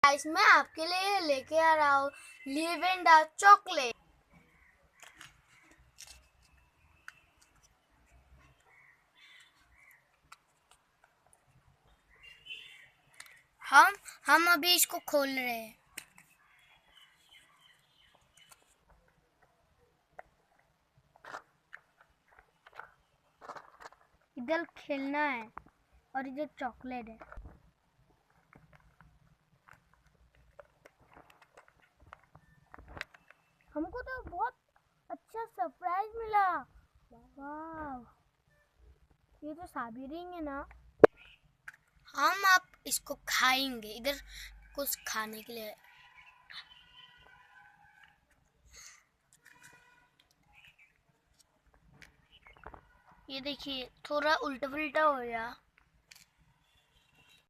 Guys मैं आपके लिए लेके आ रहा हूँ लिवेंडर चॉकलेट। हम अभी इसको खोल रहे हैं। इधर खेलना है और इधर चॉकलेट है। हमको तो बहुत अच्छा सरप्राइज मिला। वाह, ये तो साबिरिंग है ना। हम आप इसको खाएंगे। इधर कुछ खाने के लिए ये देखिए थोड़ा उल्टा पुल्टा हो गया।